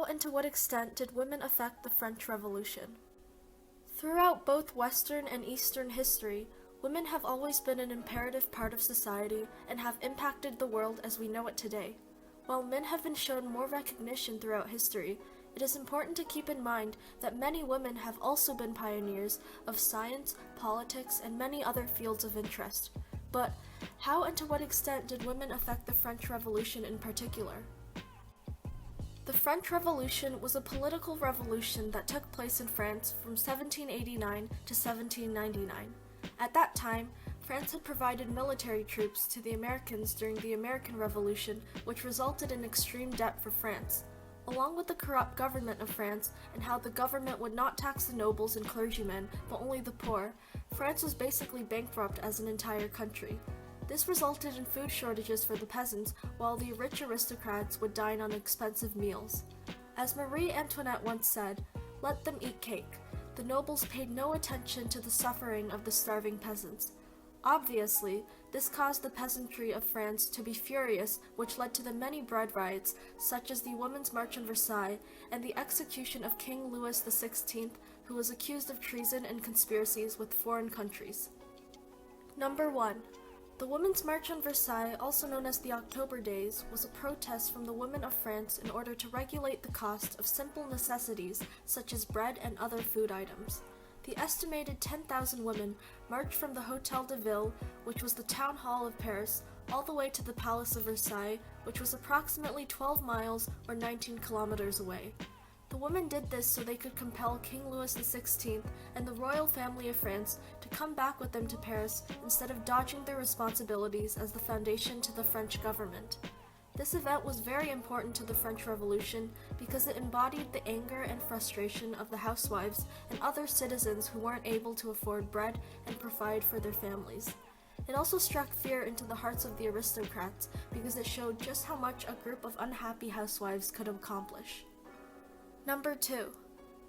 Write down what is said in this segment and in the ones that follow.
and to what extent did women affect the French Revolution? Throughout both Western and Eastern history, women have always been an imperative part of society and have impacted the world as we know it today. While men have been shown more recognition throughout history, it is important to keep in mind that many women have also been pioneers of science, politics, and many other fields of interest. But how and to what extent did women affect the French Revolution in particular? The French Revolution was a political revolution that took place in France from 1789 to 1799. At that time, France had provided military troops to the Americans during the American Revolution, which resulted in extreme debt for France. Along with the corrupt government of France and how the government would not tax the nobles and clergymen, but only the poor, France was basically bankrupt as an entire country. This resulted in food shortages for the peasants, while the rich aristocrats would dine on expensive meals. As Marie Antoinette once said, "Let them eat cake." The nobles paid no attention to the suffering of the starving peasants. Obviously, this caused the peasantry of France to be furious, which led to the many bread riots, such as the Women's March on Versailles and the execution of King Louis XVI, who was accused of treason and conspiracies with foreign countries. Number 1. The Women's March on Versailles, also known as the October Days, was a protest from the women of France in order to regulate the cost of simple necessities such as bread and other food items. The estimated 10,000 women marched from the Hotel de Ville, which was the town hall of Paris, all the way to the Palace of Versailles, which was approximately 12 miles or 19 kilometers away. The women did this so they could compel King Louis XVI and the royal family of France to come back with them to Paris instead of dodging their responsibilities as the foundation to the French government. This event was very important to the French Revolution because it embodied the anger and frustration of the housewives and other citizens who weren't able to afford bread and provide for their families. It also struck fear into the hearts of the aristocrats because it showed just how much a group of unhappy housewives could accomplish. Number 2.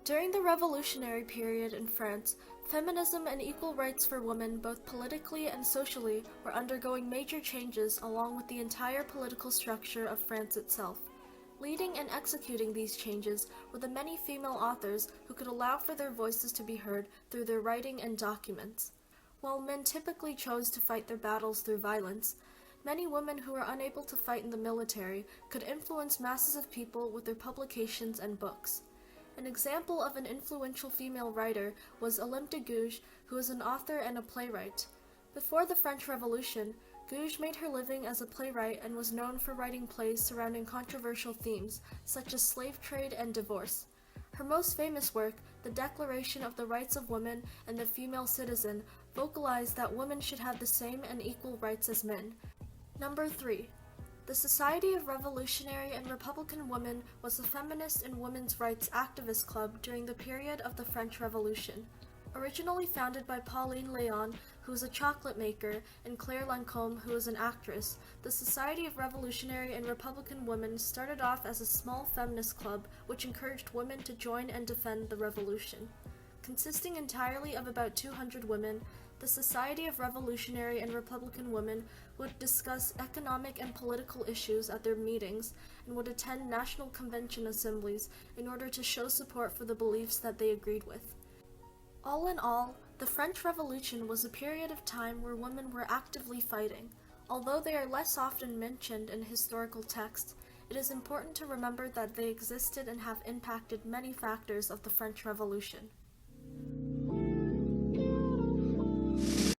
During the revolutionary period in France, feminism and equal rights for women both politically and socially were undergoing major changes along with the entire political structure of France itself. Leading and executing these changes were the many female authors who could allow for their voices to be heard through their writing and documents. While men typically chose to fight their battles through violence, many women who were unable to fight in the military could influence masses of people with their publications and books. An example of an influential female writer was Olympe de Gouges, who was an author and a playwright. Before the French Revolution, Gouges made her living as a playwright and was known for writing plays surrounding controversial themes, such as slave trade and divorce. Her most famous work, The Declaration of the Rights of Women and the Female Citizen, vocalized that women should have the same and equal rights as men. Number 3. The Society of Revolutionary and Republican Women was a feminist and women's rights activist club during the period of the French Revolution. Originally founded by Pauline Léon, who was a chocolate maker, and Claire Lancôme, who was an actress, the Society of Revolutionary and Republican Women started off as a small feminist club which encouraged women to join and defend the revolution. Consisting entirely of about 200 women, the Society of Revolutionary and Republican Women would discuss economic and political issues at their meetings and would attend national convention assemblies in order to show support for the beliefs that they agreed with. All in all, the French Revolution was a period of time where women were actively fighting. Although they are less often mentioned in historical texts, it is important to remember that they existed and have impacted many factors of the French Revolution.